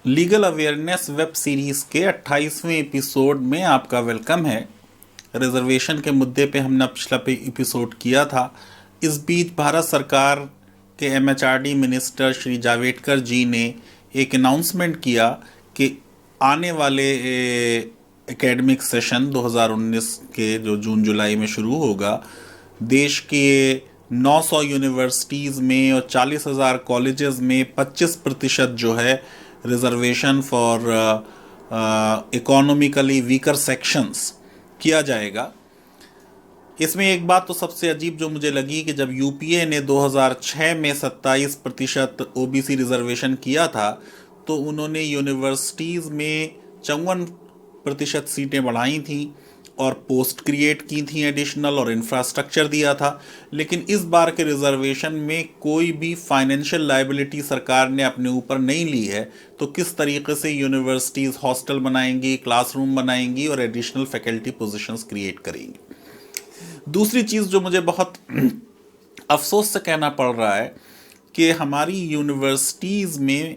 Legal awareness web series के 28वें episode में आपका वेलकम है। रिजर्वेशन के मुद्दे पे हमने पिछला एपिसोड किया था। इस बीच भारत सरकार के एमएचआरडी मिनिस्टर श्री जावड़ेकर जी ने एक अनाउंसमेंट किया कि आने वाले एकेडमिक सेशन 2019 के जो जून जुलाई में शुरू होगा, देश के 900 यूनिवर्सिटीज़ में और 40,000 कॉलेजेस में 25% जो है reservation for economically weaker sections किया जाएगा। इसमें एक बात तो सबसे अजीब जो मुझे लगी कि जब यूपीए ने 2006 में 27% ओबीसी रिजर्वेशन किया था तो उन्होंने यूनिवर्सिटीज़ में 54% सीटें बढ़ाई थी और पोस्ट क्रिएट की थी एडिशनल और इंफ्रास्ट्रक्चर दिया था। लेकिन इस बार के रिजर्वेशन में कोई भी फाइनेंशियल लायबिलिटी सरकार ने अपने ऊपर नहीं ली है, तो किस तरीके से यूनिवर्सिटीज़ हॉस्टल बनाएंगी, क्लासरूम बनाएंगी और एडिशनल फैकल्टी पोजीशंस क्रिएट करेंगी। दूसरी चीज़ जो मुझे बहुत अफसोस से कहना पड़ रहा है कि हमारी यूनिवर्सिटीज़ में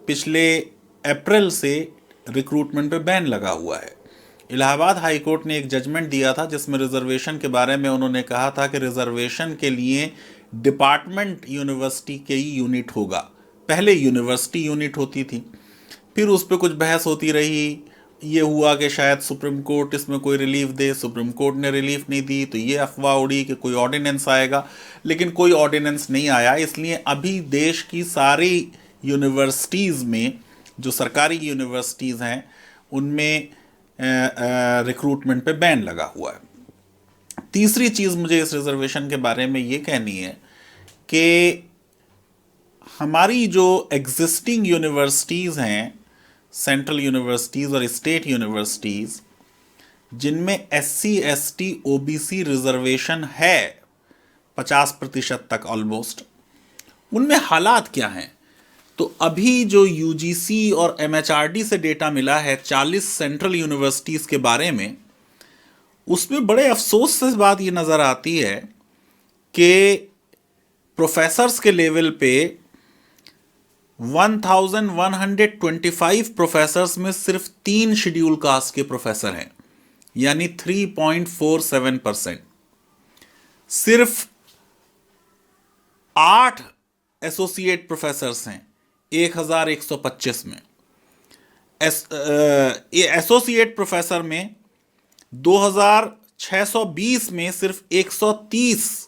पिछले अप्रैल से रिक्रूटमेंट पे बैन लगा हुआ है। इलाहाबाद हाई कोर्ट ने एक जजमेंट दिया था जिसमें रिजर्वेशन के बारे में उन्होंने कहा था कि रिजर्वेशन के लिए डिपार्टमेंट यूनिवर्सिटी के ही यूनिट होगा। पहले यूनिवर्सिटी यूनिट होती थी, फिर उस पर कुछ बहस होती रही। ये हुआ कि शायद सुप्रीम कोर्ट इसमें कोई रिलीफ दे, सुप्रीम कोर्ट ने रिलीफ नहीं दी, तो ये अफवाह उड़ी कि कोई ऑर्डिनेंस आएगा, लेकिन कोई ऑर्डिनेंस नहीं आया। इसलिए अभी देश की सारी यूनिवर्सिटीज़ में, जो सरकारी यूनिवर्सिटीज़ हैं, उनमें रिक्रूटमेंट पे बैन लगा हुआ है। तीसरी चीज़ मुझे इस रिजर्वेशन के बारे में ये कहनी है कि हमारी जो एग्जिस्टिंग यूनिवर्सिटीज़ हैं, सेंट्रल यूनिवर्सिटीज़ और स्टेट यूनिवर्सिटीज़, जिनमें एससी एसटी ओबीसी रिजर्वेशन है 50% तक ऑलमोस्ट, उनमें हालात क्या हैं। तो अभी जो यूजीसी और एमएचआरडी से डेटा मिला है 40 सेंट्रल यूनिवर्सिटीज़ के बारे में, उसमें बड़े अफसोस से बात ये नज़र आती है कि प्रोफेसर्स के लेवल पे 1125 प्रोफेसर्स में सिर्फ 3 शेड्यूल कास्ट के प्रोफेसर हैं, यानी 3.47%। सिर्फ 8 एसोसिएट प्रोफेसर्स हैं 1125 में। एसोसिएट प्रोफेसर में 2620 में सिर्फ 130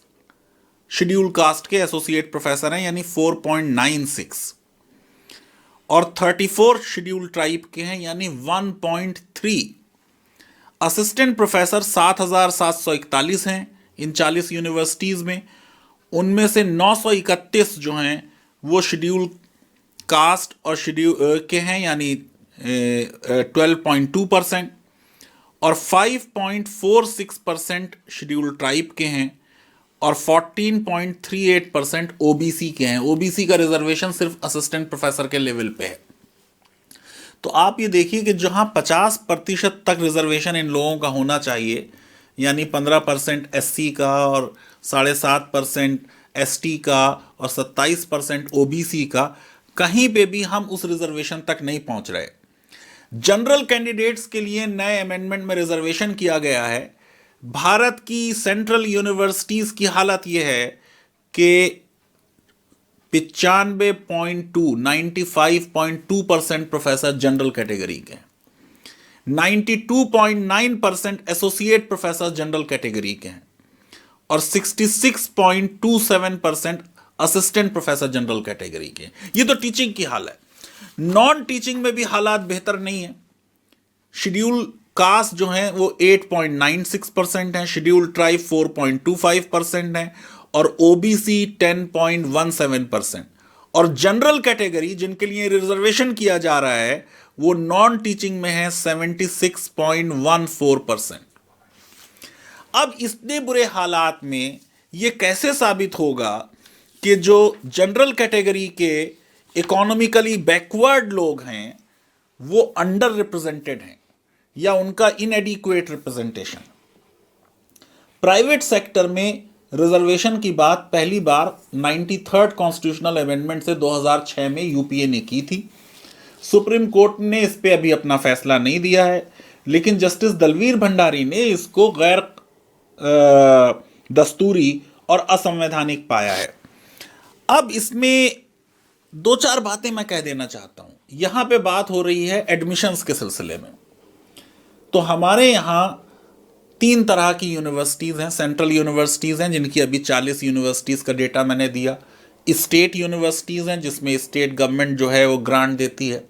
शेड्यूल कास्ट के एसोसिएट प्रोफेसर हैं, यानी 4.96, और 34 शेड्यूल ट्राइब के हैं, यानी 1.3। असिस्टेंट प्रोफेसर 7741 हैं इन 40 यूनिवर्सिटीज़ में। उनमें से 931 जो हैं वो शेड्यूल कास्ट और शेड्यूल के हैं, यानी 12.2%, और 5.46% शेड्यूल ट्राइब के हैं, और 14.38% ओबीसी के हैं। ओबीसी का रिजर्वेशन सिर्फ असिस्टेंट प्रोफेसर के लेवल पे है। तो आप ये देखिए कि जहां 50% तक रिजर्वेशन इन लोगों का होना चाहिए, यानी 15% एससी का और 7.5% एसटी का और 27% ओबीसी का, कहीं पे भी हम उस रिजर्वेशन तक नहीं पहुंच रहे। जनरल कैंडिडेट्स के लिए नए अमेंडमेंट में रिजर्वेशन किया गया है। भारत की सेंट्रल यूनिवर्सिटीज की हालत यह है कि 95.2 प्रोफेसर जनरल कैटेगरी के हैं, 92.9% एसोसिएट प्रोफेसर जनरल कैटेगरी के हैं, और 66.27% असिस्टेंट प्रोफेसर जनरल कैटेगरी के। ये तो टीचिंग की हाल है। नॉन टीचिंग में भी हालात बेहतर नहीं है। शेड्यूल कास्ट जो है वो 8.96% है, शेड्यूल ट्राइब 4.25% है, और ओबीसी 10.17%, और जनरल कैटेगरी जिनके लिए रिजर्वेशन किया जा रहा है वो नॉन टीचिंग में है 76.14%। अब इतने बुरे हालात में ये कैसे साबित होगा कि जो जनरल कैटेगरी के इकोनॉमिकली बैकवर्ड लोग हैं वो अंडर रिप्रेजेंटेड हैं या उनका इनएडिक्वेट रिप्रेजेंटेशन। प्राइवेट सेक्टर में रिजर्वेशन की बात पहली बार 93rd कॉन्स्टिट्यूशनल अमेंडमेंट से 2006 में यूपीए ने की थी। सुप्रीम कोर्ट ने इस पे अभी अपना फैसला नहीं दिया है, लेकिन जस्टिस दलवीर भंडारी ने इसको गैर दस्तूरी और असंवैधानिक पाया है। अब इसमें दो चार बातें मैं कह देना चाहता हूं। यहां पे बात हो रही है एडमिशन्स के सिलसिले में। तो हमारे यहाँ 3 तरह की यूनिवर्सिटीज़ हैं। सेंट्रल यूनिवर्सिटीज़ हैं जिनकी अभी 40 यूनिवर्सिटीज़ का डेटा मैंने दिया। स्टेट यूनिवर्सिटीज़ हैं जिसमें स्टेट गवर्नमेंट जो है वो ग्रांट देती है।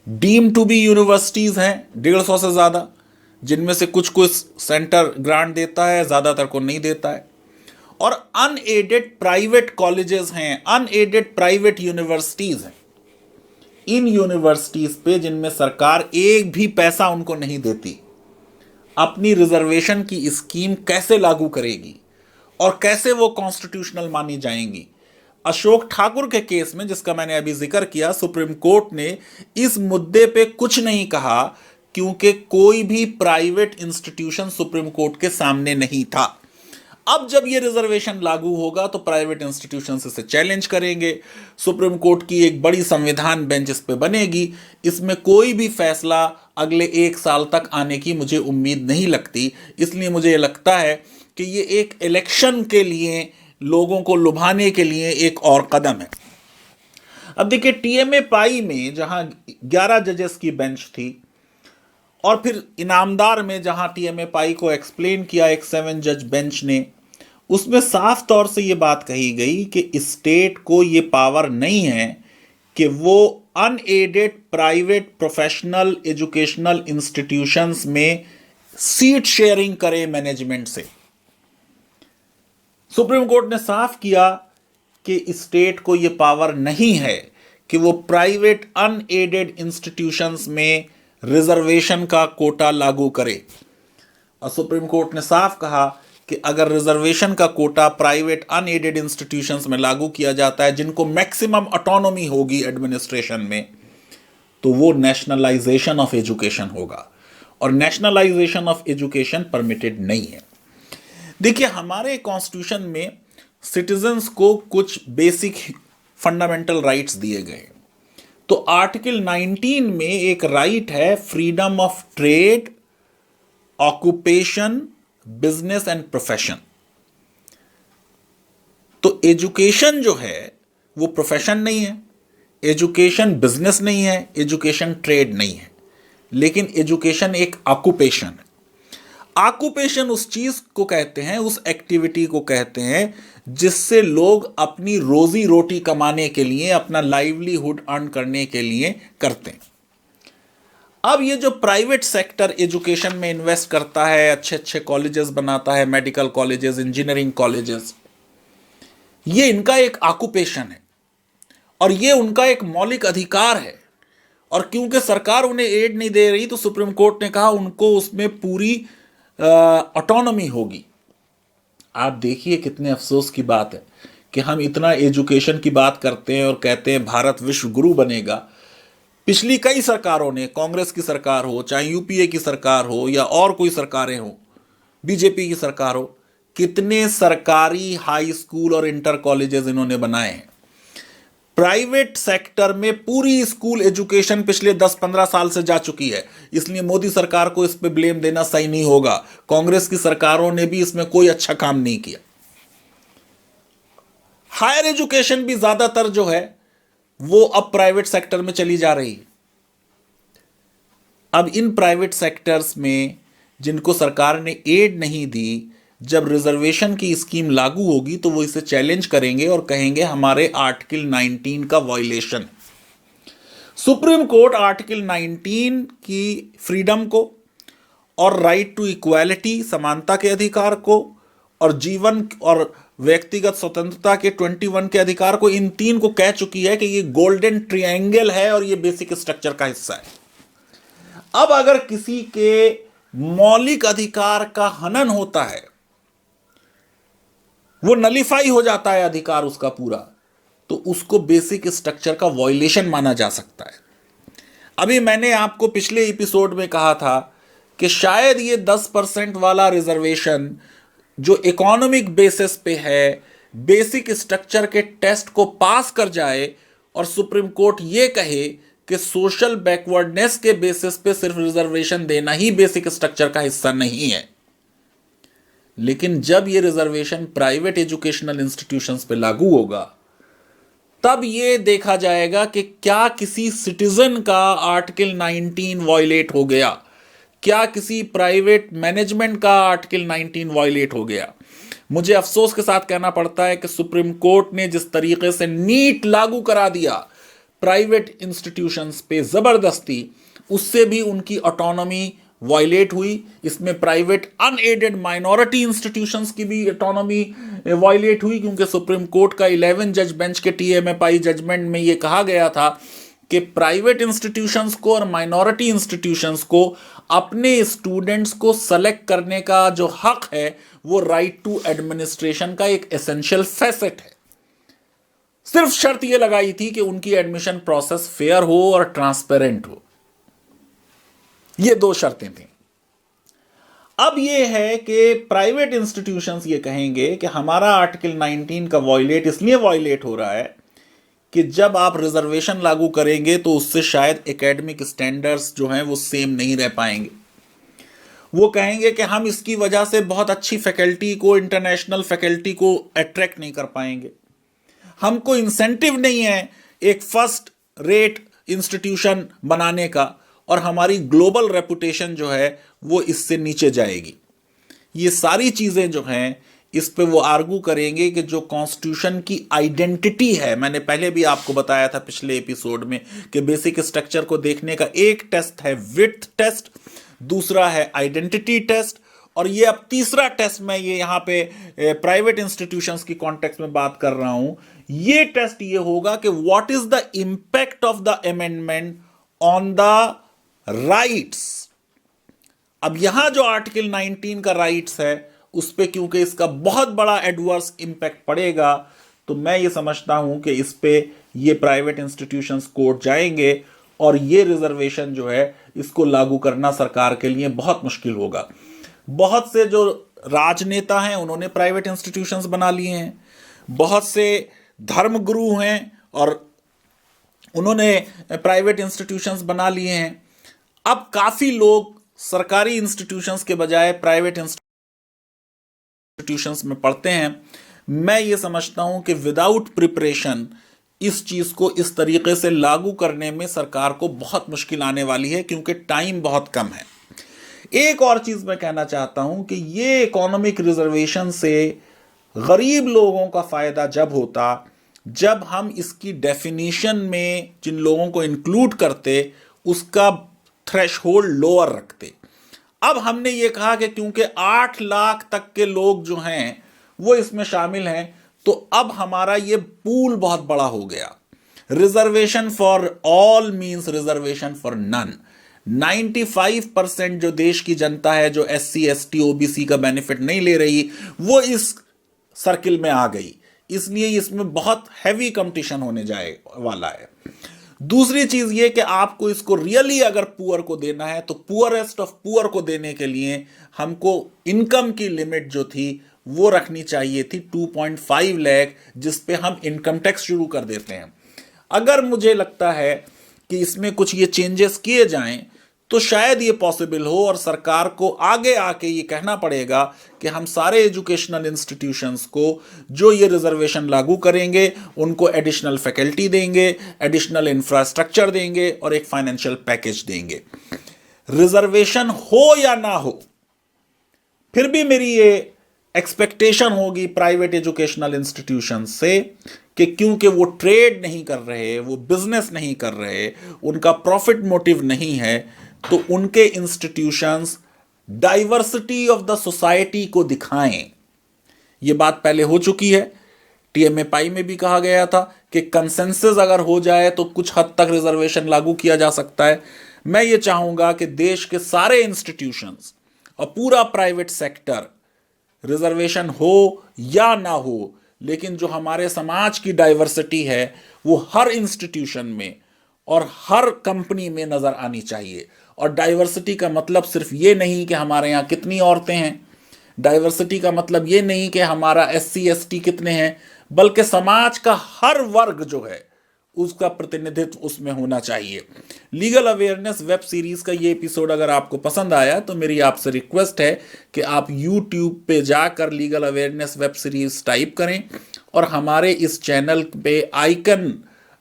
डीम टू बी यूनिवर्सिटीज़ हैं 150 से ज़्यादा, जिनमें से कुछ कुछ सेंटर ग्रांट देता है, ज़्यादातर को नहीं देता है। और अनएडेड प्राइवेट कॉलेजेस हैं, अनएडेड प्राइवेट यूनिवर्सिटीज़ हैं। इन यूनिवर्सिटीज़ पे जिनमें सरकार एक भी पैसा उनको नहीं देती, अपनी रिजर्वेशन की स्कीम कैसे लागू करेगी और कैसे वो कॉन्स्टिट्यूशनल मानी जाएंगी। अशोक ठाकुर के केस में, जिसका मैंने अभी जिक्र किया, सुप्रीम कोर्ट ने इस मुद्दे पे कुछ नहीं कहा, क्योंकि कोई भी प्राइवेट इंस्टीट्यूशन सुप्रीम कोर्ट के सामने नहीं था। अब जब ये रिजर्वेशन लागू होगा तो प्राइवेट इंस्टीट्यूशन इसे चैलेंज करेंगे। सुप्रीम कोर्ट की एक बड़ी संविधान बेंच इस पे बनेगी। इसमें कोई भी फैसला अगले 1 साल तक आने की मुझे उम्मीद नहीं लगती। इसलिए मुझे लगता है कि ये एक इलेक्शन के लिए, लोगों को लुभाने के लिए एक और कदम है। अब देखिए, टीएमए पाई में जहां 11 जजेस की बेंच थी, और फिर इनामदार में जहां टीएमए पाई को एक्सप्लेन किया एक 7 जज बेंच ने, उसमें साफ तौर से यह बात कही गई कि स्टेट को यह पावर नहीं है कि वो unaided private professional educational institutions में सीट शेयरिंग करे मैनेजमेंट से। सुप्रीम कोर्ट ने साफ किया कि स्टेट को यह पावर नहीं है कि वो प्राइवेट अनएडेड इंस्टीट्यूशंस में रिजर्वेशन का कोटा लागू करे। और सुप्रीम कोर्ट ने साफ कहा कि अगर रिजर्वेशन का कोटा प्राइवेट अनएडेड इंस्टीट्यूशंस में लागू किया जाता है, जिनको मैक्सिमम ऑटोनॉमी होगी एडमिनिस्ट्रेशन में, तो वो नेशनलाइजेशन ऑफ एजुकेशन होगा, और नेशनलाइजेशन ऑफ एजुकेशन परमिटेड नहीं है। देखिए, हमारे कॉन्स्टिट्यूशन में सिटीजन्स को कुछ बेसिक फंडामेंटल राइट्स दिए गए। तो आर्टिकल 19 में एक राइट है, freedom of trade, occupation, business and profession. तो एजुकेशन जो है वो प्रोफेशन नहीं है, एजुकेशन बिजनेस नहीं है, एजुकेशन ट्रेड नहीं है, लेकिन एजुकेशन एक ऑक्यूपेशन है। ऑक्यूपेशन उस चीज को कहते हैं, उस एक्टिविटी को कहते हैं जिससे लोग अपनी रोजी रोटी कमाने के लिए, अपना लाइवलीहुड अर्न करने के लिए करते हैं। अब ये जो प्राइवेट सेक्टर एजुकेशन में इन्वेस्ट करता है, अच्छे अच्छे कॉलेजेस बनाता है, मेडिकल कॉलेजेस, इंजीनियरिंग कॉलेजेस, ये इनका एक ऑक्यूपेशन है और ये उनका एक मौलिक अधिकार है। और क्योंकि सरकार उन्हें एड नहीं दे रही, तो सुप्रीम कोर्ट ने कहा उनको उसमें पूरी ऑटोनॉमी होगी। आप देखिए कितने अफसोस की बात है कि हम इतना एजुकेशन की बात करते हैं और कहते हैं भारत विश्व गुरु बनेगा। पिछली कई सरकारों ने, कांग्रेस की सरकार हो, चाहे यूपीए की सरकार हो या और कोई सरकारें हो, बीजेपी की सरकार हो, कितने सरकारी हाई स्कूल और इंटर कॉलेजेस इन्होंने बनाए हैं। प्राइवेट सेक्टर में पूरी स्कूल एजुकेशन पिछले 10-15 साल से जा चुकी है। इसलिए मोदी सरकार को इस पे ब्लेम देना सही नहीं होगा। कांग्रेस की सरकारों ने भी इसमें कोई अच्छा काम नहीं किया। हायर एजुकेशन भी ज्यादातर जो है वो अब प्राइवेट सेक्टर में चली जा रही है। अब इन प्राइवेट सेक्टर्स में जिनको सरकार ने एड नहीं दी, जब रिजर्वेशन की स्कीम लागू होगी तो वो इसे चैलेंज करेंगे और कहेंगे हमारे आर्टिकल 19 का वायलेशन। सुप्रीम कोर्ट आर्टिकल 19 की फ्रीडम को और राइट टू इक्वालिटी, समानता के अधिकार को, और जीवन और व्यक्तिगत स्वतंत्रता के 21 के अधिकार को, इन 3 को कह चुकी है कि ये गोल्डन ट्रायंगल है और ये बेसिक स्ट्रक्चर का हिस्सा है। अब अगर किसी के मौलिक अधिकार का हनन होता है, वो नलिफाई हो जाता है अधिकार उसका पूरा, तो उसको बेसिक स्ट्रक्चर का वायलेशन माना जा सकता है। अभी मैंने आपको पिछले एपिसोड में कहा था कि शायद ये 10% वाला रिजर्वेशन जो इकोनॉमिक बेसिस पे है, बेसिक स्ट्रक्चर के टेस्ट को पास कर जाए और सुप्रीम कोर्ट ये कहे कि सोशल बैकवर्डनेस के बेसिस पे सिर्फ रिजर्वेशन देना ही बेसिक स्ट्रक्चर का हिस्सा नहीं है। लेकिन जब ये रिजर्वेशन प्राइवेट एजुकेशनल इंस्टीट्यूशंस पे लागू होगा, तब ये देखा जाएगा कि क्या किसी सिटीजन का आर्टिकल 19 वायलेट हो गया, क्या किसी प्राइवेट मैनेजमेंट का आर्टिकल 19 वायलेट हो गया। मुझे अफसोस के साथ कहना पड़ता है कि सुप्रीम कोर्ट ने जिस तरीके से नीट लागू करा दिया प्राइवेट इंस्टीट्यूशंस पे जबरदस्ती, उससे भी उनकी ऑटोनॉमी वायलेट हुई। इसमें प्राइवेट अनएडेड माइनॉरिटी इंस्टीट्यूशंस की भी ऑटोनॉमी वायलेट हुई, क्योंकि सुप्रीम कोर्ट का 11 जज बेंच के टीएमएफआई जजमेंट में यह कहा गया था कि प्राइवेट इंस्टीट्यूशंस को और माइनॉरिटी इंस्टीट्यूशंस को अपने स्टूडेंट्स को सेलेक्ट करने का जो हक है वो राइट टू एडमिनिस्ट्रेशन का एक एसेंशियल फैसेट है। सिर्फ शर्त यह लगाई थी कि उनकी एडमिशन प्रोसेस फेयर हो और ट्रांसपेरेंट हो। ये दो शर्तें थी। अब यह है कि प्राइवेट इंस्टीट्यूशंस ये कहेंगे कि हमारा आर्टिकल 19 का वायलेट इसलिए वायलेट हो रहा है कि जब आप रिजर्वेशन लागू करेंगे तो उससे शायद एकेडमिक स्टैंडर्ड्स जो हैं वो सेम नहीं रह पाएंगे। वो कहेंगे कि हम इसकी वजह से बहुत अच्छी फैकल्टी को, इंटरनेशनल फैकल्टी को अट्रैक्ट नहीं कर पाएंगे। हमको इंसेंटिव नहीं है एक फर्स्ट रेट इंस्टीट्यूशन बनाने का, और हमारी ग्लोबल रेपुटेशन जो है वो इससे नीचे जाएगी। ये सारी चीज़ें जो हैं इस पे वो आर्गू करेंगे कि जो कॉन्स्टिट्यूशन की आइडेंटिटी है, मैंने पहले भी आपको बताया था पिछले एपिसोड में कि बेसिक स्ट्रक्चर को देखने का एक टेस्ट है विड्थ टेस्ट, दूसरा है आइडेंटिटी टेस्ट, और ये अब तीसरा टेस्ट मैं ये यहाँ पे प्राइवेट इंस्टीट्यूशंस की कॉन्टेक्स्ट में बात कर रहा हूं। ये टेस्ट ये होगा कि what is the impact of the amendment on the rights. अब यहां जो आर्टिकल 19 का राइट्स है उस पे क्योंकि इसका बहुत बड़ा एडवर्स इंपैक्ट पड़ेगा, तो मैं ये समझता हूं कि इस पे ये प्राइवेट इंस्टीट्यूशंस कोर्ट जाएंगे और ये रिजर्वेशन जो है इसको लागू करना सरकार के लिए बहुत मुश्किल होगा। बहुत से जो राजनेता हैं उन्होंने प्राइवेट इंस्टीट्यूशंस बना लिए हैं, बहुत से धर्मगुरु हैं और उन्होंने प्राइवेट इंस्टीट्यूशंस बना लिए हैं। अब काफी लोग सरकारी इंस्टीट्यूशंस के बजाय प्राइवेट इंस्टीट्यूशंस में पढ़ते हैं। मैं ये समझता हूं कि विदाउट प्रिपरेशन इस चीज को इस तरीके से लागू करने में सरकार को बहुत मुश्किल आने वाली है, क्योंकि टाइम बहुत कम है। एक और चीज मैं कहना चाहता हूं कि ये इकोनॉमिक रिजर्वेशन से गरीब लोगों का फायदा जब होता जब हम इसकी डेफिनेशन में जिन लोगों को इंक्लूड करते उसका थ्रेशहोल्ड लोअर रखते। अब हमने ये कहा कि क्योंकि 8 लाख तक के लोग जो हैं वो इसमें शामिल हैं, तो अब हमारा ये पूल बहुत बड़ा हो गया। Reservation for all means reservation for none. 95% जो देश की जनता है जो SC ST OBC का बेनिफिट नहीं ले रही, वो इस सर्किल में आ गई, इसलिए इसमें बहुत हैवी कंपटीशन होने जाए वाला है। दूसरी चीज ये कि आपको इसको रियली अगर पुअर को देना है तो पुअरेस्ट ऑफ पुअर को देने के लिए हमको इनकम की लिमिट जो थी वो रखनी चाहिए थी 2.5 लाख, जिस पे हम इनकम टैक्स शुरू कर देते हैं। अगर मुझे लगता है कि इसमें कुछ ये चेंजेस किए जाएं तो शायद ये पॉसिबल हो, और सरकार को आगे आके ये कहना पड़ेगा कि हम सारे एजुकेशनल इंस्टीट्यूशंस को जो ये रिजर्वेशन लागू करेंगे उनको एडिशनल फैकल्टी देंगे, एडिशनल इंफ्रास्ट्रक्चर देंगे और एक फाइनेंशियल पैकेज देंगे। रिजर्वेशन हो या ना हो, फिर भी मेरी ये एक्सपेक्टेशन होगी प्राइवेट एजुकेशनल इंस्टीट्यूशन से कि क्योंकि वो ट्रेड नहीं कर रहे, वो बिजनेस नहीं कर रहे, उनका प्रॉफिट मोटिव नहीं है, तो उनके institutions diversity of the society को दिखाएं। ये बात पहले हो चुकी है, TMAPI में भी कहा गया था कि कंसेंसस अगर हो जाए तो कुछ हद तक रिजर्वेशन लागू किया जा सकता है। मैं ये चाहूंगा कि देश के सारे इंस्टीट्यूशंस और पूरा प्राइवेट सेक्टर, रिजर्वेशन हो या ना हो, लेकिन जो हमारे समाज की डाइवर्सिटी है वो हर इंस्टीट्यूशन में और हर कंपनी में नजर आनी चाहिए। और डाइवर्सिटी का मतलब सिर्फ ये नहीं कि हमारे यहाँ कितनी औरतें हैं, डाइवर्सिटी का मतलब ये नहीं कि हमारा SC ST कितने हैं, बल्कि समाज का हर वर्ग जो है उसका प्रतिनिधित्व उसमें होना चाहिए। लीगल अवेयरनेस वेब सीरीज का ये एपिसोड अगर आपको पसंद आया तो मेरी आपसे रिक्वेस्ट है कि आप YouTube पे जाकर legal awareness web series type करें और हमारे इस चैनल पे आइकन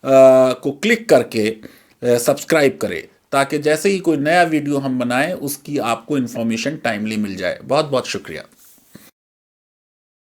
को क्लिक करके सब्सक्राइब करें, ताकि जैसे ही कोई नया वीडियो हम बनाएं उसकी आपको इन्फॉर्मेशन टाइमली मिल जाए। बहुत बहुत शुक्रिया।